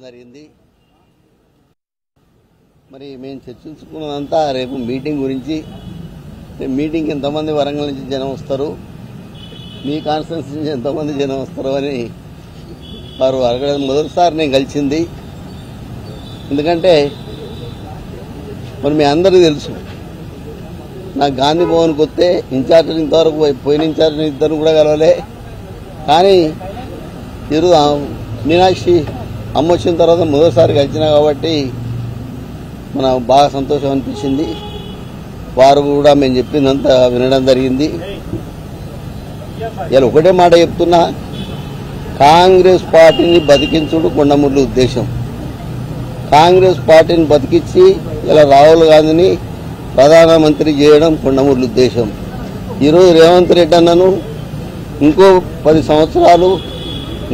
జరిగింది. మరి మేము చర్చించుకున్నదంతా రేపు మీటింగ్ గురించి. మీటింగ్ ఎంతమంది వరంగల్ నుంచి జనం వస్తారు, మీ కాన్స్టిట్యున్సీ నుంచి ఎంతమంది జనం వస్తారు అని వారు అడగడం మొదటిసారి నేను కలిసింది. ఎందుకంటే మరి మీ అందరికీ తెలుసు, నాకు గాంధీ భవన్కి వస్తే ఇన్ఛార్జ్ ఇంతవరకు పోయిన ఇన్ఛార్జ్ ఇద్దరు కూడా కలవలే. కానీ ఈరోజు మీనాక్షి అమ్మ వచ్చిన తర్వాత మొదటిసారి కలిసిన కాబట్టి మనకు బాగా సంతోషం అనిపించింది. వారు కూడా మేము చెప్పిందంతా వినడం జరిగింది. ఇలా ఒకటే మాట చెప్తున్నా, కాంగ్రెస్ పార్టీని బతికించుడు కొండమురళి ఉద్దేశం. కాంగ్రెస్ పార్టీని బతికించి ఇలా రాహుల్ గాంధీని ప్రధానమంత్రి చేయడం కొండమురళి ఉద్దేశం. ఈరోజు రేవంత్ రెడ్డి అన్నను ఇంకో 10 సంవత్సరాలు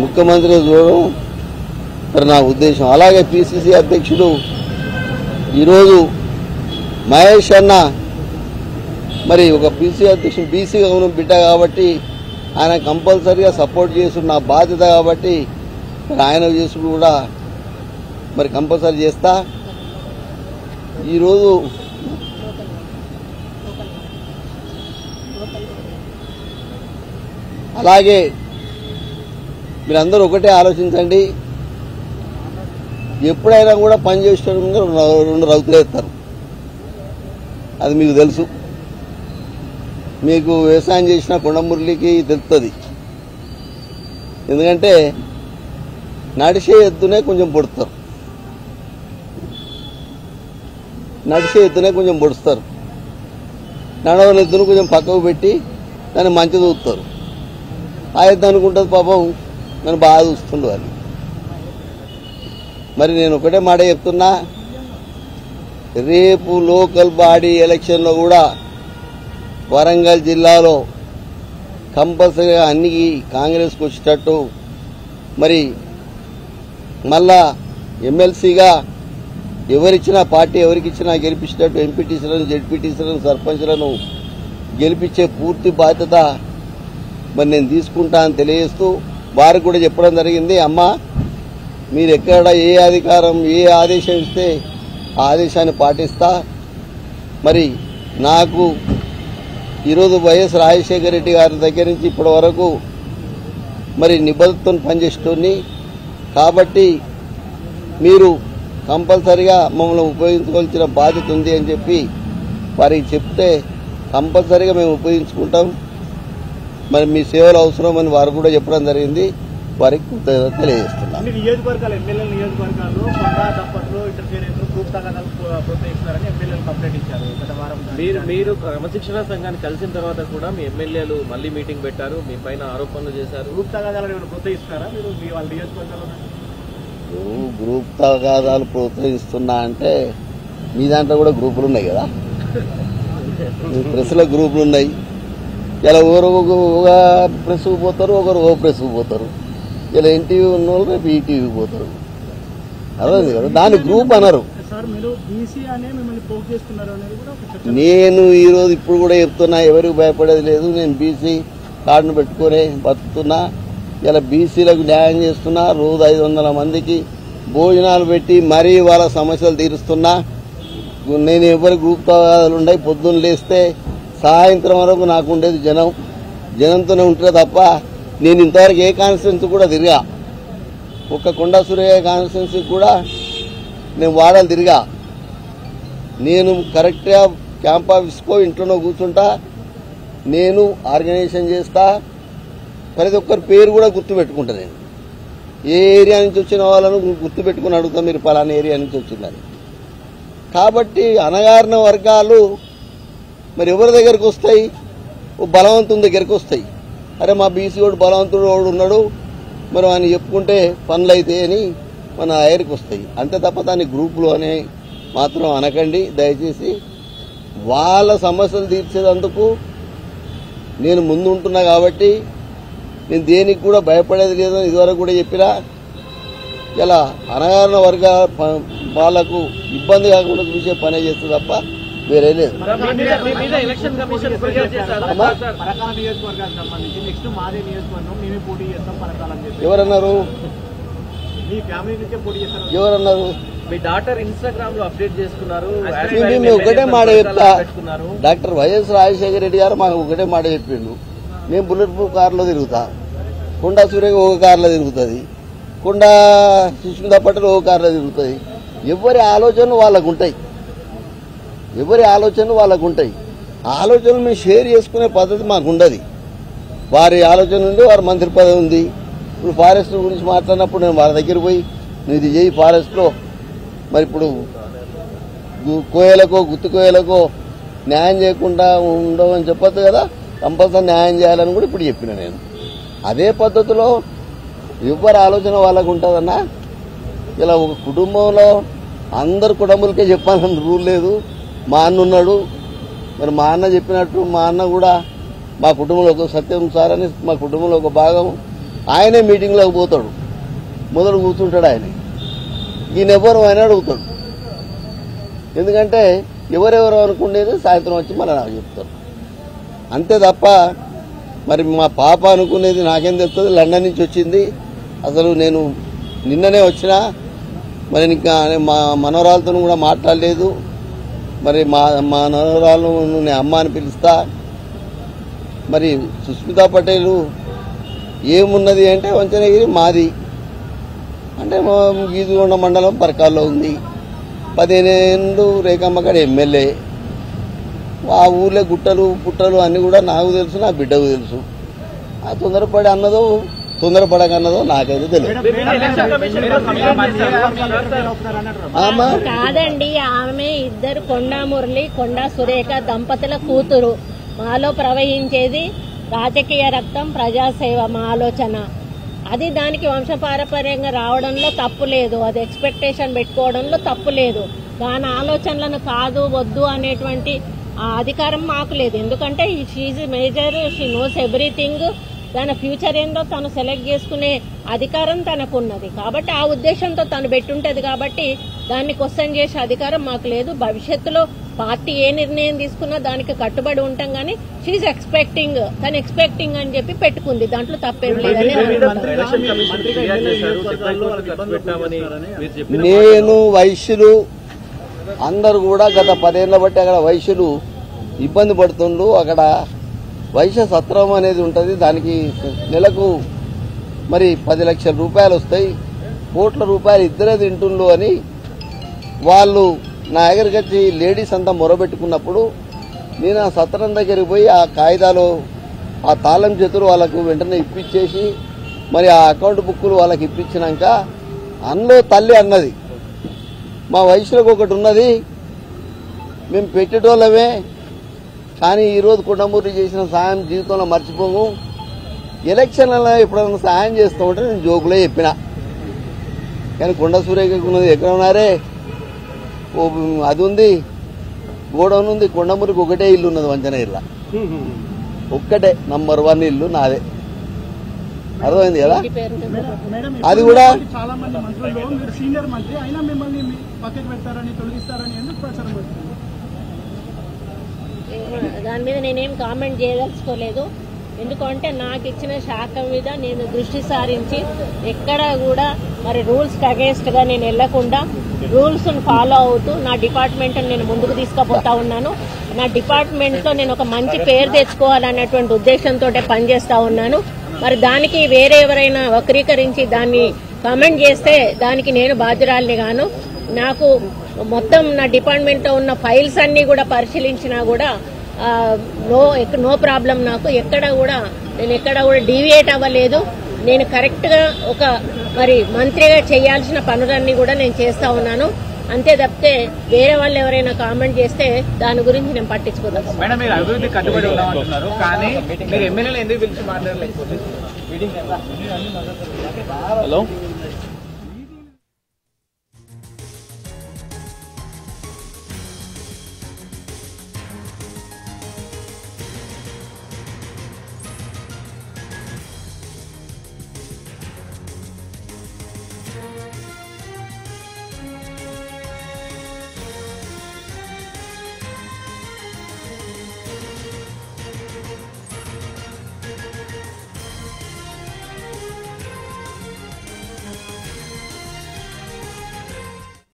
ముఖ్యమంత్రి చూడడం మరి నా ఉద్దేశం. అలాగే పిసిసి అధ్యక్షుడు ఈరోజు మహేష్ అన్న మరి ఒక పిసిసి అధ్యక్షుడు బీసీ గౌరవం బిడ్డ కాబట్టి ఆయన కంపల్సరీగా సపోర్ట్ చేసుడు నా బాధ్యత కాబట్టి మరి ఆయన చేసుడు కూడా మరి కంపల్సరీ చేస్తా. ఈరోజు అలాగే మీరందరూ ఒకటే ఆలోచించండి, ఎప్పుడైనా కూడా పని చేసేటప్పుడు ముందు 2 రౌతులు వేస్తారు. అది మీకు తెలుసు. మీకు వ్యవసాయం చేసిన కొండమురళికి తెలుస్తుంది. ఎందుకంటే నడిచే ఎత్తునే కొంచెం పొడుస్తారు, నడవని ఎత్తును కొంచెం పక్కకు పెట్టి దాన్ని మంచి చూస్తారు. ఆ ఎత్తు అనుకుంటుంది పాపం నన్ను బాగా చూస్తుండు అని. మరి నేను ఒకటే మాట చెప్తున్నా, రేపు లోకల్ బాడీ ఎలక్షన్లో కూడా వరంగల్ జిల్లాలో కంపల్సరీగా అన్ని కాంగ్రెస్కి వచ్చేటట్టు మరి మళ్ళా ఎమ్మెల్సీగా ఎవరిచ్చినా పార్టీ ఎవరికిచ్చినా గెలిపించేటట్టు ఎంపీటీసీలను, జెడ్పీటీసీలను, సర్పంచ్లను గెలిపించే పూర్తి బాధ్యత మరి నేను తీసుకుంటా అని తెలియజేస్తూ వారికి కూడా చెప్పడం జరిగింది. అమ్మ, మీరు ఎక్కడ ఏ అధికారం ఏ ఆదేశం ఇస్తే ఆ ఆదేశాన్ని పాటిస్తా. మరి నాకు ఈరోజు వైఎస్ రాజశేఖర రెడ్డి గారి దగ్గర నుంచి ఇప్పటి వరకు మరి నిబద్ధతతో పనిచేస్తుంది కాబట్టి మీరు కంపల్సరిగా మమ్మల్ని ఉపయోగించుకోవాల్సిన బాధ్యత ఉంది అని చెప్పి వారికి చెప్తే కంపల్సరిగా మేము ఉపయోగించుకుంటాం. మరి మీ సేవలు అవసరం అని వారు కూడా చెప్పడం జరిగింది. వారికి తెలియజేస్తున్నాం. నియోజకవర్గాలు ఎమ్మెల్యే నియోజకవర్గాల్లో ప్రోత్సహిస్తున్నారని ఎమ్మెల్యేలు కంప్లైంట్ ఇచ్చారు గత వారం. మీరు క్రమశిక్షణ సంఘాన్ని కలిసిన తర్వాత కూడా మీ ఎమ్మెల్యేలు మళ్ళీ మీటింగ్ పెట్టారు, మీ పైన ఆరోపణలు చేశారు. గ్రూప్ తగాదాలను ఏమైనా ప్రోత్సహిస్తున్నారా మీరు మీ వాళ్ళ నియోజకవర్గాల్లో? గ్రూప్ తగాదాలు ప్రోత్సహిస్తున్నా అంటే మీ దాంట్లో కూడా గ్రూపులు ఉన్నాయి కదా, ప్రెస్లో గ్రూపులు ఉన్నాయి. ఇలా ఒకరు ఒక ప్రెస్కు పోతారు, ఒకరు ఓ ప్రెస్కు పోతారు. ఇలా ఎన్టీవీ ఉన్న వాళ్ళు రేపు ఈటీవీ పోతారు. అర్థమైంది కదా, దాన్ని గ్రూప్ అనరు. నేను ఈరోజు ఇప్పుడు కూడా చెప్తున్నా, ఎవరికి భయపడేది లేదు. నేను బీసీ కార్డును పెట్టుకునే బతుకుతున్నా. ఇలా బీసీలకు న్యాయం చేస్తున్నా. రోజు 500 మందికి భోజనాలు పెట్టి మరీ వాళ్ళ సమస్యలు తీరుస్తున్నా. నేను ఎవరి గ్రూప్ తగాదాలు ఉన్నాయి. పొద్దున్న లేస్తే సాయంత్రం వరకు నాకు ఉండేది జనంతోనే ఉంటుందే తప్ప నేను ఇంతవరకు ఏ కాన్స్టిట్యున్సీ కూడా తిరిగా. ఒక్క కొండా సూరయ్య కాన్స్టిట్యున్సీ కూడా నేను వాడాలి తిరిగా. నేను కరెక్ట్గా క్యాంప్ ఆఫీస్కో ఇంట్లోనో కూర్చుంటా. నేను ఆర్గనైజేషన్ చేస్తా. ప్రతి ఒక్కరి పేరు కూడా గుర్తుపెట్టుకుంటా. నేను ఏ ఏరియా నుంచి వచ్చిన వాళ్ళను గుర్తుపెట్టుకుని అడుగుతా, మీరు పలానా ఏరియా నుంచి వచ్చిందని. కాబట్టి అణగారిన వర్గాలు మరి ఎవరి దగ్గరికి వస్తాయి? ఓ బలవంతుని దగ్గరికి వస్తాయి. అరే మా బీసీ వాడు బలవంతుడు వాడు ఉన్నాడు, మరి ఆయన చెప్పుకుంటే పనులు అయితే అని మన దగ్గరికి వస్తాయి. అంతే తప్ప దాని గ్రూపులు అని మాత్రం అనకండి దయచేసి. వాళ్ళ సమస్యలు తీర్చేందుకు నేను ముందు ఉంటున్నా కాబట్టి నేను దేనికి కూడా భయపడేది లేదని ఇదివరకు కూడా చెప్పినా. ఇలా అణగారిన వర్గ వాళ్లకు ఇబ్బంది కాకుండా చూసే పనే చేస్తుంది తప్ప వేరే లేదు. ఎవరన్నారు? ఎవరన్నారు? మీ డాక్టర్ ఇన్స్టాగ్రామ్ లో అప్డేట్ చేసుకున్నారు. మేము ఒకటే మాట చెప్తా, డాక్టర్ వైఎస్ రాజశేఖర రెడ్డి గారు మాకు ఒకటే మాట చెప్పిండు, నేను బుల్లెట్ ప్రూఫ్ కారులో తిరుగుతా, కొండా సూర్య ఒక కారులో తిరుగుతుంది, కొండా సుష్మితా పటేల్ ఒక కారులో తిరుగుతుంది. ఎవరి ఆలోచనలు వాళ్ళకు ఉంటాయి, ఎవరి ఆలోచనలు వాళ్ళకు ఉంటాయి. ఆలోచనలు మేము షేర్ చేసుకునే పద్ధతి మాకు ఉండదు. వారి ఆలోచన ఉంది, వారి మంత్రి పదవి ఉంది. ఇప్పుడు ఫారెస్ట్ గురించి మాట్లాడినప్పుడు నేను వారి దగ్గర పోయి నువ్వు ఇది చేయి ఫారెస్ట్లో, మరి ఇప్పుడు కోయలకో గుత్తి కోయలకో న్యాయం చేయకుండా ఉండవని చెప్పొద్దు కదా, కంపల్సరీ న్యాయం చేయాలని కూడా ఇప్పుడు చెప్పిన నేను. అదే పద్ధతిలో ఎవరి ఆలోచన వాళ్ళకు ఉంటుందన్నా. ఇలా ఒక కుటుంబంలో అందరు కుటుంబాలకే చెప్పాలని రూల్ లేదు. మా అన్న ఉన్నాడు, మరి మా అన్న చెప్పినట్టు మా అన్న కూడా మా కుటుంబంలో ఒక సత్యం సార్ అని మా కుటుంబంలో ఒక భాగం. ఆయనే మీటింగ్లోకి పోతాడు, మొదలు కూర్చుంటాడు ఆయన, ఈయన ఎవరు ఆయన అడుగుతాడు. ఎందుకంటే ఎవరెవరు అనుకునేది సాయంత్రం వచ్చి మళ్ళీ నాకు చెప్తారు, అంతే తప్ప మరి మా పాప అనుకునేది నాకేం తెలుస్తుంది. లండన్ నుంచి వచ్చింది, అసలు నేను నిన్ననే వచ్చినా, మరి ఇంకా మా మనవరాలతో కూడా మాట్లాడలేదు. మరి మా మనవరాలు నేను అమ్మ అని పిలుస్తా. మరి సుష్మితా పటేల్ ఏమున్నది అంటే వంచనగిరి మాది, అంటే గీజుగొండ మండలం పరకాల్లో ఉంది. 15 ఏళ్ళు రేఖమ్మ గారు ఎమ్మెల్యే. ఆ ఊర్లో గుట్టలు పుట్టలు అన్నీ కూడా నాకు తెలుసు, నా బిడ్డకు తెలుసు. ఆ తొందరపడి అన్నదో తొందరపడకన్నదో నాకైతే తెలియదు. కాదండి, ఆమె ఇద్దరు కొండా మురళి కొండా సురేఖ దంపతుల కూతురు. మాలో ప్రవహించేది రాజకీయ రక్తం, ప్రజాసేవ మా ఆలోచన. అది దానికి వంశపారపర్యంగా రావడంలో తప్పు లేదు, అది ఎక్స్పెక్టేషన్ పెట్టుకోవడంలో తప్పు లేదు. దాని ఆలోచనలను కాదు వద్దు అనేటువంటి అధికారం మాకు లేదు. ఎందుకంటే she's major, she knows everything. తన ఫ్యూచర్ ఏందో తను సెలెక్ట్ చేసుకునే అధికారం తనకున్నది. కాబట్టి ఆ ఉద్దేశంతో తను పెట్టుంటది. కాబట్టి దాన్ని క్వశ్చన్ చేసే అధికారం మాకు లేదు. భవిష్యత్తులో పార్టీ ఏ నిర్ణయం తీసుకున్నా దానికి కట్టుబడి ఉంటాం. కానీ షీఈ్ ఎక్స్పెక్టింగ్, తను ఎక్స్పెక్టింగ్ అని చెప్పి పెట్టుకుంది, దాంట్లో తప్పేం లేదని. నేను వైశ్యులు అందరు కూడా గత 10 ఏళ్ల బట్టి అక్కడ వైశ్యులు ఇబ్బంది పడుతుండ్రు. అక్కడ వైశ్య సత్రం అనేది ఉంటుంది, దానికి నెలకు మరి 10 లక్షల రూపాయలు వస్తాయి, కోట్ల రూపాయలు ఇద్దరే తింటుండ్రు అని వాళ్ళు నా దగ్గరికి వచ్చి లేడీస్ అంతా మొరబెట్టుకున్నప్పుడు నేను ఆ సత్రం దగ్గరికి పోయి ఆ కాగితాలు, ఆ తాళం చేతులు వాళ్ళకు వెంటనే ఇప్పించేసి మరి ఆ అకౌంట్ బుక్కులు వాళ్ళకి ఇప్పించినాక అందులో తల్లి అన్నది, మా వయసులోకి ఒకటి ఉన్నది, మేము పెట్టేటోళ్ళమే, కానీ ఈరోజు కొండమూరి చేసిన సాయం జీవితంలో మర్చిపోము. ఎలక్షన్లలో ఎప్పుడైనా సాయం చేస్తామంటే నేను జోకులే చెప్పిన. కానీ కొండ సూర్యకి ఉన్నది ఎక్కడ ఉన్నారే, అది ఉంది, గోడౌన్ ఉంది. కొండమూరికి ఒకటే ఇల్లు ఉన్నది వంచనగిరిలో, ఒక్కటే నంబర్ 1 ఇల్లు నాదే. అర్థమైంది కదా. అది కూడా చాలా మంది మంత్రులు మీరు సీనియర్ మంత్రి అయినా మిమ్మల్ని పక్కకి పెడతారని తొలగిస్తారని ఎందుకు ప్రచారం పెడుతున్నారు? దాని మీద నేనేం కామెంట్ చేయదలుచుకోలేదు. ఎందుకంటే నాకు ఇచ్చిన శాఖ మీద నేను దృష్టి సారించి ఎక్కడ కూడా మరి రూల్స్కి అగేన్స్ట్ గా నేను వెళ్లకుండా రూల్స్ ఫాలో అవుతూ నా డిపార్ట్మెంట్ నేను ముందుకు తీసుకుపోతా ఉన్నాను. నా డిపార్ట్మెంట్ లో నేను ఒక మంచి పేరు తెచ్చుకోవాలనేటువంటి ఉద్దేశంతో పనిచేస్తా ఉన్నాను. మరి దానికి వేరే ఎవరైనా వక్రీకరించి దాన్ని కామెంట్ చేస్తే దానికి నేను బాధ్యురాలిని గాను. నాకు మొత్తం నా డిపార్ట్మెంట్ లో ఉన్న ఫైల్స్ అన్ని కూడా పరిశీలించినా కూడా నో ప్రాబ్లం. నాకు నేను ఎక్కడ కూడా డీవియేట్ అవ్వలేదు. నేను కరెక్ట్ గా ఒక మరి మంత్రిగా చేయాల్సిన పనులన్నీ కూడా నేను చేస్తా ఉన్నాను. అంతే తప్పితే వేరే వాళ్ళు ఎవరైనా కామెంట్ చేస్తే దాని గురించి నేను పట్టించుకోదాను. మేడం, మీరు అభివృద్ధి కట్టుబడి ఉన్నామంటున్నారు, కానీ మీరు ఎమ్మెల్యేలు ఎందుకు పిలిచి మాట్లాడలేకపోతే? హలో.